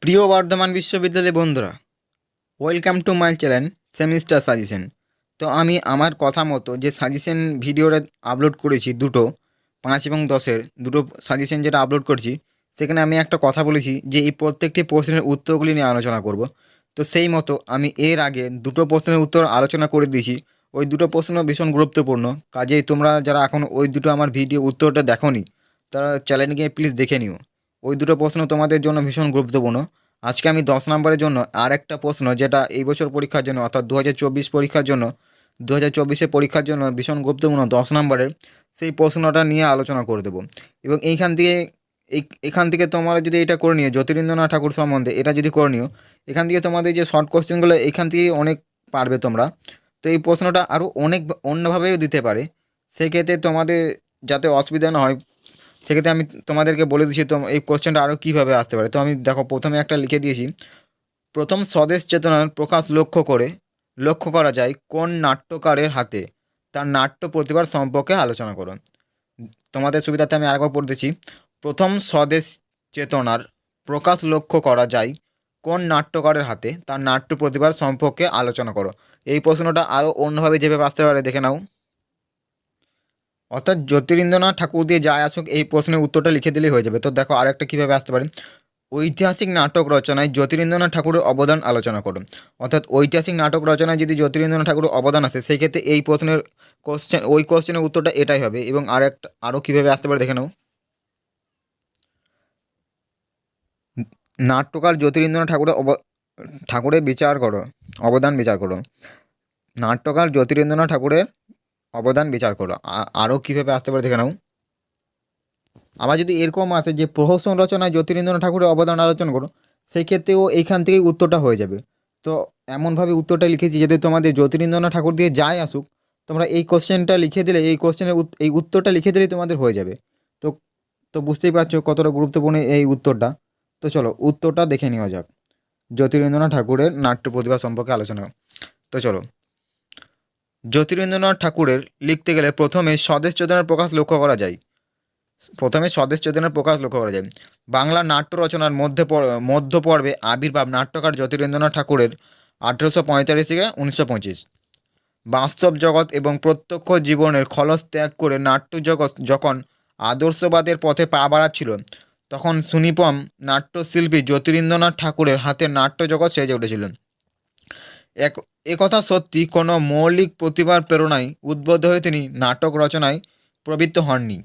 প্রিয় বর্ধমান বিশ্ববিদ্যালয়ের বন্ধুরা, welcome to my channel semester suggestion. তো আমি আমার কথা মতো যে সাজেশন ভিডিওটা আপলোড করেছি, দুটো 5 এবং 10-এর দুটো সাজেশন যেটা আপলোড করছি, সেখানে আমি একটা কথা বলেছি যে এই প্রত্যেকটি প্রশ্নের উত্তরগুলি নিয়ে আলোচনা করব। তো সেই মতো আমি এর আগে দুটো প্রশ্নের উত্তর আলোচনা করে দিয়েছি। ওই দুটো প্রশ্ন ভীষণ গুরুত্বপূর্ণ, কাজেই তোমরা যারা এখন ওই দুটো আমার ভিডিও উত্তরটা দেখোনি, তারা চ্যানেলে গিয়ে প্লিজ দেখে নিও। ওই দুটো প্রশ্ন তোমাদের জন্য ভীষণ গুরুত্বপূর্ণ। আজকে আমি 10 নম্বরের জন্য আর একটা প্রশ্ন, যেটা এই বছর পরীক্ষার জন্য অর্থাৎ 2024 পরীক্ষার জন্য, 2024-এর পরীক্ষার জন্য ভীষণ গুরুত্বপূর্ণ 10 নম্বরের, সেই প্রশ্নটা নিয়ে আলোচনা করে দেবো। এবং এখান থেকে তোমরা যদি এটা করে নিও, জ্যোতিরিন্দ্রনাথ ঠাকুর সম্বন্ধে এটা যদি করে নিও, এখান থেকে তোমাদের যে শর্ট কোশ্চেনগুলো এখান থেকেই অনেক পারবে তোমরা। তো এই প্রশ্নটা আরও অনেক অন্যভাবেও দিতে পারে, সেক্ষেত্রে তোমাদের যাতে অসুবিধা না হয়, সেক্ষেত্রে আমি তোমাদেরকে বলে দিচ্ছি তো এই কোশ্চেনটা আরও কীভাবে আসতে পারে। তো আমি দেখো, প্রথমে একটা লিখে দিয়েছি, প্রথম স্বদেশ চেতনার প্রকাশ লক্ষ্য করা যায় কোন নাট্যকারের হাতে, তার নাট্য প্রতিভার সম্পর্কে আলোচনা করুন। তোমাদের সুবিধাতে আমি আরেকবার পড়তেছি, প্রথম স্বদেশ চেতনার প্রকাশ লক্ষ্য করা যায় কোন নাট্যকারের হাতে, তার নাট্য প্রতিভার সম্পর্কে আলোচনা করো। এই প্রশ্নটা আরও অন্যভাবে যেভাবে আসতে পারে দেখে নাও। অর্থাৎ জ্যোতিরিন্দ্রনাথ ঠাকুর দিয়ে যায় আসুক, এই প্রশ্নের উত্তরটা লিখে দিলেই হয়ে যাবে। তো দেখো আরেকটা কীভাবে আসতে পারে, ঐতিহাসিক নাটক রচনায় জ্যোতিরিন্দ্রনাথ ঠাকুরের অবদান আলোচনা করুন। অর্থাৎ ঐতিহাসিক নাটক রচনায় যদি জ্যোতিরিন্দ্রনাথ ঠাকুরের অবদান আসে, সেই ক্ষেত্রে এই প্রশ্নের কোশ্চেনের উত্তরটা এটাই হবে। এবং আরও কীভাবে আসতে পারে দেখে নাও, নাট্যকার জ্যোতিরিন্দ্রনাথ ঠাকুরের বিচার করো, অবদান বিচার করো। নাট্যকার জ্যোতিরিন্দ্রনাথ ঠাকুরের অবদান বিচার করো। আরও কীভাবে আসতে পারে দেখে নাও, আবার যদি এরকম আসে যে প্রহসন রচনায় জ্যোতিরিন্দ্রনাথ ঠাকুরের অবদান আলোচনা করো, সেই ক্ষেত্রেও এইখান থেকেই উত্তরটা হয়ে যাবে। তো এমনভাবে উত্তরটা লিখেছি যাতে তোমাদের জ্যোতিরিন্দ্রনাথ ঠাকুর দিয়ে যাই আসুক, তোমরা এই কোশ্চেনটা লিখে দিলে, এই কোশ্চেনের এই উত্তরটা লিখে দিলেই তোমাদের হয়ে যাবে। তো তো বুঝতেই পারছো কতটা গুরুত্বপূর্ণ এই উত্তরটা। তো চলো উত্তরটা দেখে নেওয়া যাক, জ্যোতিরিন্দ্রনাথ ঠাকুরের নাট্য প্রতিভা সম্পর্কে আলোচনা। তো চলো, জ্যোতিরিন্দ্রনাথ ঠাকুরের লিখতে গেলে প্রথমে স্বদেশ চেতনার প্রকাশ লক্ষ্য করা যায়। বাংলা নাট্য রচনার মধ্য পর্বে আবির্ভাব নাট্যকার জ্যোতিরিন্দ্রনাথ ঠাকুরের 1845 থেকে 1925। বাস্তব জগৎ এবং প্রত্যক্ষ জীবনের খলস ত্যাগ করে নাট্য জগৎ যখন আদর্শবাদের পথে পা বাড়াচ্ছিল, তখন সুনিপম নাট্যশিল্পী জ্যোতিরিন্দ্রনাথ ঠাকুরের হাতে নাট্যজগৎ সেজে উঠেছিল। একথা সত্যি, কোনো মৌলিক প্রতিভার প্রেরণায় উদ্বুদ্ধ হয়ে তিনি নাটক রচনায় প্রবৃত্ত হননি।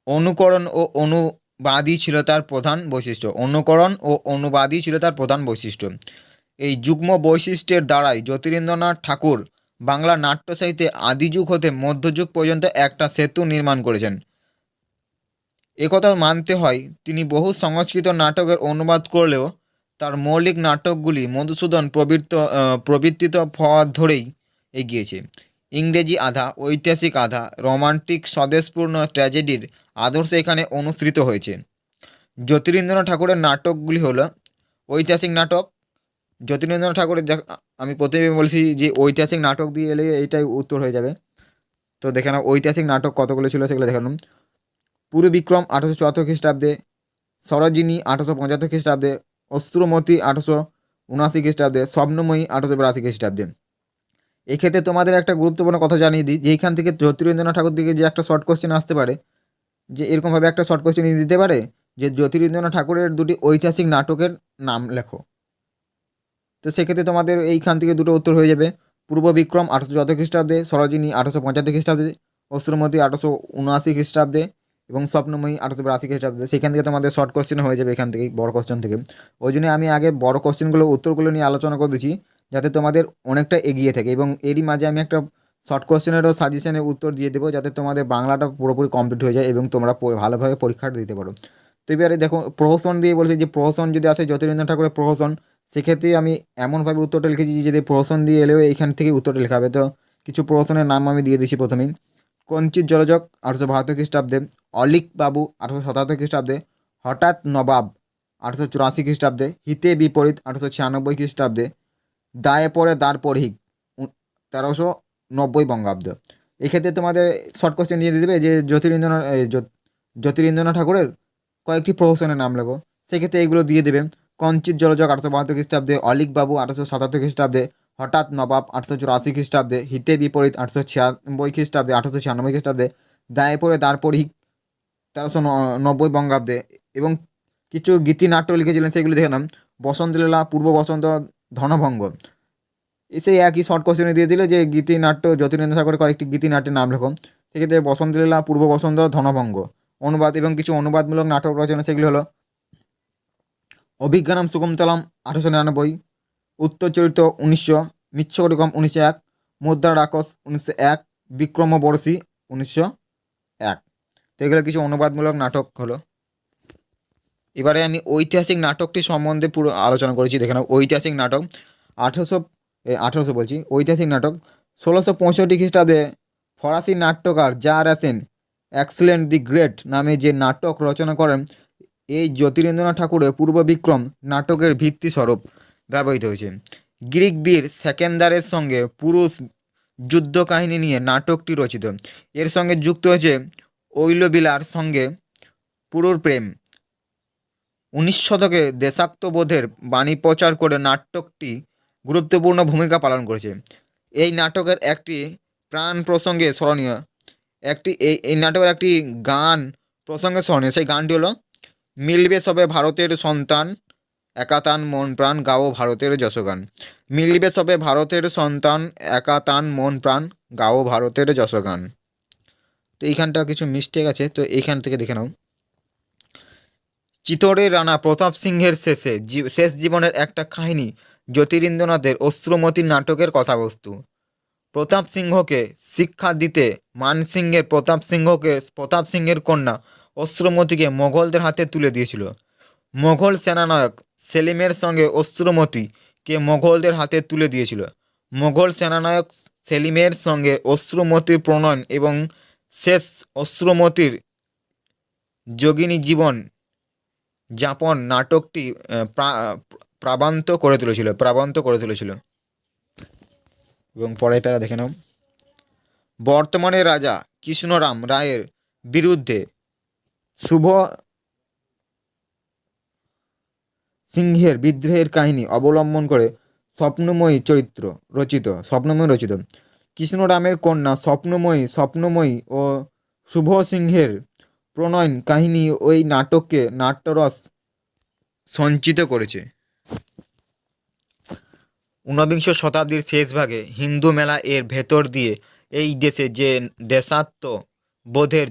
অনুকরণ ও অনুবাদই ছিল তার প্রধান বৈশিষ্ট্য। এই যুগ্ম বৈশিষ্ট্যের দ্বারাই জ্যোতিরিন্দ্রনাথ ঠাকুর বাংলা নাট্য সাহিত্যে আদিযুগ হতে মধ্যযুগ পর্যন্ত একটা সেতু নির্মাণ করেছেন। একথাও মানতে হয়, তিনি বহু সংস্কৃত নাটকের অনুবাদ করলেও তার মৌলিক নাটকগুলি মধুসূদন প্রবৃত্তিত পথ ধরেই এগিয়েছে। ইংরেজি আধা, ঐতিহাসিক আধা, রোমান্টিক স্বদেশপূর্ণ ট্র্যাজেডির আদর্শ এখানে অনুসৃত হয়েছে। জ্যোতিরিন্দ্রনাথ ঠাকুরের নাটকগুলি হলো ঐতিহাসিক নাটক। জ্যোতিরিন্দ্রনাথ ঠাকুরের আমি প্রথমে বলছি যে ঐতিহাসিক নাটক দিয়ে এলে এইটাই উত্তর হয়ে যাবে। তো দেখে নাও ঐতিহাসিক নাটক কতগুলো ছিল, সেগুলো দেখে নাও। পুরবিক্রম 1874 খ্রিস্টাব্দে, সরোজিনী 1875 খ্রিস্টাব্দে, অশ্রুমতী 1879 খ্রিস্টাব্দে, স্বপ্নময়ী 1882 খ্রিস্টাব্দে। এক্ষেত্রে তোমাদের একটা গুরুত্বপূর্ণ কথা জানিয়ে দিই যে এইখান থেকে জ্যোতিরিন্দ্রনাথ ঠাকুর দিকে যে একটা শর্ট কোশ্চেন আসতে পারে, যে এরকমভাবে একটা শর্ট কোশ্চেন দিতে পারে যে জ্যোতিরিন্দ্রনাথ ঠাকুরের দুটি ঐতিহাসিক নাটকের নাম লেখো। তো সেক্ষেত্রে তোমাদের এইখান থেকে দুটো উত্তর হয়ে যাবে, পূর্ব বিক্রম 1874 খ্রিস্টাব্দে, সরোজিনী 1875 খ্রিস্টাব্দে, অশ্রুমতী 1879 খ্রিস্টাব্দে এবং স্বপ্নময়ী 1882 খ্রিস্টাব্দে। সেখান থেকে তোমাদের শর্ট কোশ্চেন হয়ে যাবে এখান থেকেই, বড় কোশ্চেন থেকে। ওই জন্য আমি আগে বড় কোশ্চেনগুলো উত্তরগুলো নিয়ে আলোচনা করে দিচ্ছি, যাতে তোমাদের অনেকটা এগিয়ে থাকে। এবং এরই মাঝে আমি একটা শর্ট কোশ্চেনেরও সাজেশনের উত্তর দিয়ে দেবো, যাতে তোমাদের বাংলাটা পুরোপুরি কমপ্লিট হয়ে যায় এবং তোমরা ভালোভাবে পরীক্ষাটা দিতে পারো। তো এবারে দেখো, প্রহসন দিয়ে বলছি যে প্রহসন যদি আসে জ্যোতিরিন্দ্রনাথ ঠাকুরের প্রহসন, সেক্ষেত্রে আমি এমনভাবে উত্তরটা লিখেছি যদি প্রহসন দিয়ে এলেও এইখান থেকে উত্তরটা লেখা হবে। তো কিছু প্রহসনের নাম আমি দিয়ে দিচ্ছি প্রথমেই। কঞ্চিত জলজক 1872 খ্রিস্টাব্দে, অলিক বাবু 1877 খ্রিস্টাব্দে, হঠাৎ নবাব 1884 খ্রিস্টাব্দে, হিতে বিপরীত 1896 খ্রিস্টাব্দে, দায়ে পড়ে দ্বার পড়িক 1390 বঙ্গাব্দ। এক্ষেত্রে তোমাদের শর্ট কোশ্চেন দিয়ে দেবে যে জ্যোতিরিন্দ্রনাথ ঠাকুরের কয়েকটি প্রহসনের নাম লেখো। সেক্ষেত্রে এইগুলো দিয়ে দেবে। কঞ্চিত জলযোগ 1872 খ্রিস্টাব্দে, অলিকবাবু 1877 খ্রিস্টাব্দে, হঠাৎ নবাব 1884 খ্রিস্টাব্দে, হিতে বিপরীত 1896 খ্রিস্টাব্দে, 1896 খ্রিস্টাব্দে, দায়ে পড়ে দারপরিক 1390 বঙ্গাব্দে, এবং কিছু গীতিনাট্য লিখেছিলেন সেগুলি দেখে নাম। বসন্তলীলা, পূর্ব বসন্ত, ধনভঙ্গ। সেই একই শর্ট কোশ্চেনে দিয়ে দিল যে গীতিনাট্য জ্যোতিরিন্দ্র ঠাকুরের কয়েকটি গীতিনাট্যের নাম লেখো। সেক্ষেত্রে বসন্তলীলা, পূর্ব বসন্ত, ধনভঙ্গ। অনুবাদ এবং কিছু অনুবাদমূলক নাটক রচনা সেগুলি হলো অভিজ্ঞানাম শকুন্তলম 1899, উত্তরচরিত 1900, মিচ্ছকটিকম 1901, মুদ্রা রাক্ষস 1901, বিক্রমবর্ষী 1901। তো এগুলো কিছু অনুবাদমূলক নাটক হলো। এবারে আমি ঐতিহাসিক নাটকটি সম্বন্ধে পুরো আলোচনা করেছি, দেখে নাও। ঐতিহাসিক নাটক ঐতিহাসিক নাটক 1665 খ্রিস্টাব্দে ফরাসি নাট্যকার জা রাসেন এক্সেলেন্ট দি গ্রেট নামে যে নাটক রচনা করেন, এই জ্যোতিরিন্দ্রনাথ ঠাকুরের পূর্ব বিক্রম নাটকের ভিত্তি স্বরূপ ব্যবহৃত হয়েছে। গ্রিক বীর সেকেন্দারের সঙ্গে পুরুষ যুদ্ধ কাহিনী নিয়ে নাটকটি রচিত। এর সঙ্গে যুক্ত হয়েছে ঐলবিলার সঙ্গে পুরুর প্রেম। 19 শতকে দেশাত্মবোধের বাণী প্রচার করে নাটকটি গুরুত্বপূর্ণ ভূমিকা পালন করেছে। এই নাটকের একটি প্রাণ প্রসঙ্গে স্মরণীয় এই নাটকের একটি গান প্রসঙ্গে স্মরণীয়, সেই গানটি হলো মিলবে সবে ভারতের সন্তান, একাতান মন প্রাণ গাও ভারতের যশগান। মিলবে সবে ভারতের সন্তান, একাতান মন প্রাণ গাও ভারতের যশগান। তো এইখানটা কিছু মিস্টেক আছে, তো এইখান থেকে দেখে নাও। চিতোরের রানা প্রতাপ সিংহের শেষ জীবনের একটা কাহিনী জ্যোতিরিন্দ্রনাথের অশ্রুমতি নাটকের কথাবস্তু। প্রতাপ সিংহকে শিক্ষা দিতে মানসিংহের প্রতাপ সিংহের কন্যা অশ্রুমতিকে মোগলদের হাতে তুলে দিয়েছিল। মোগল সেনানায়ক সেলিমের সঙ্গে অশ্রুমতিকে মোগলদের হাতে তুলে দিয়েছিল। মোগল সেনানায়ক সেলিমের সঙ্গে অশ্রুমতির প্রণয়ন এবং শেষ অশ্রুমতির যোগিনী জীবন যাপন নাটকটি প্রাবান্ত করে তুলেছিল। এবং পরের প্যারা দেখে নাও। বর্তমানে রাজা কৃষ্ণরাম রায়ের বিরুদ্ধে শুভ সিংহের বিদ্রোহের কাহিনী অবলম্বন করে স্বপ্নময়ী রচিত। কৃষ্ণরামের কন্যা স্বপ্নময়ী ও শুভ সিংহের প্রণয়ন কাহিনী ওই নাটককে নাট্যরস সঞ্চিত করেছে। 19বিংশ শতাব্দীর শেষ ভাগে হিন্দু মেলা এর ভেতর দিয়ে এই দেশে যে দেশাত্মবোধের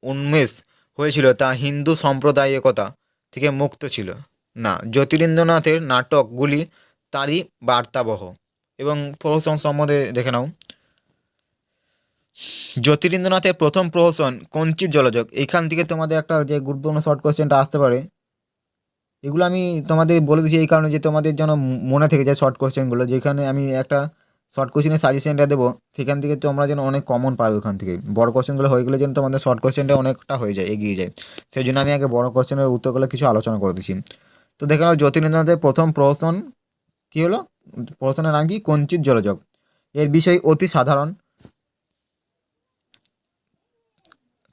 উন্মেষ হয়েছিল তা হিন্দু সাম্প্রদায়িকতা থেকে মুক্ত ছিল না। জ্যোতিরিন্দ্রনাথের নাটকগুলি তারই বার্তাবহ। এবং প্রহসন সম্বন্ধে দেখে নাও। জ্যোতিরিন্দ্রনাথের প্রথম প্রহসন কঞ্চিত জলযোগ। এইখান থেকে তোমাদের একটা যে গুরুত্বপূর্ণ শর্ট কোশ্চেনটা আসতে পারে, এগুলো আমি তোমাদের বলে দিচ্ছি এই কারণে যে তোমাদের জন্য মনে থেকে যায় শর্ট কোশ্চেনগুলো। যেখানে আমি একটা শর্ট কোশ্চেনের সাজেশনটা দেবো, সেখান থেকে তোমরা যেন অনেক কমন পাবে। ওখান থেকে বড় কোশ্চেনগুলো হয়ে গেলে যেন তোমাদের শর্ট কোশ্চেনটা অনেকটা হয়ে যায়, এগিয়ে যায়। সেই জন্য আমি আগে বড় কোশ্চেনের উত্তরগুলো কিছু আলোচনা করে দিচ্ছি। তো দেখে নাও, জ্যোতিরিন্দ্রনাথের প্রথম প্রহসন কী হলো? প্রহসনের নাম কি? কঞ্চিত জলযোগ। এর বিষয় অতি সাধারণ।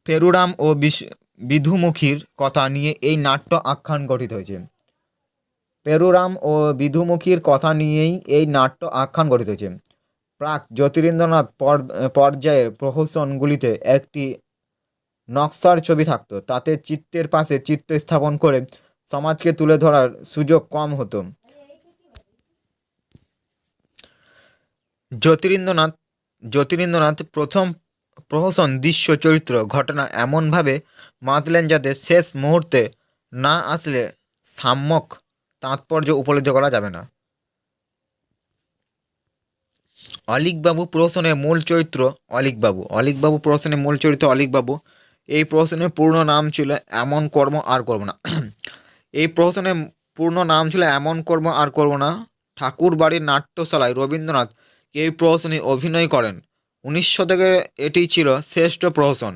পেরুরাম ও বিধুমুখীর কথা নিয়ে এই নাট্য আখ্যান গঠিত হয়েছে। পেরুরাম ও বিধুমুখীর কথা নিয়েই এই নাট্য আখ্যান গঠিত হয়েছে। প্রাক জ্যোতিরিন্দ্রনাথ পর্যায়ের প্রহসনগুলিতে একটি নকশার ছবি থাকতো, তাতে চিত্রের পাশে চিত্র স্থাপন করে সমাজকে তুলে ধরার সুযোগ কম হতো। জ্যোতিরিন্দ্রনাথ প্রথম প্রহসন দৃশ্য চরিত্র ঘটনা এমনভাবে বাঁধলেন যাতে শেষ মুহূর্তে না আসলে সাম্যক তাৎপর্য উপলব্ধি করা যাবে না। অলিকবাবু প্রহসনের মূল চরিত্র অলিকবাবু। এই প্রহসনের পূর্ণ নাম ছিল এমন কর্ম আর করব না। ঠাকুর বাড়ির নাট্যশালায় রবীন্দ্রনাথ এই প্রহসনে অভিনয় করেন। 19 শতকে এটি ছিল শ্রেষ্ঠ প্রহসন।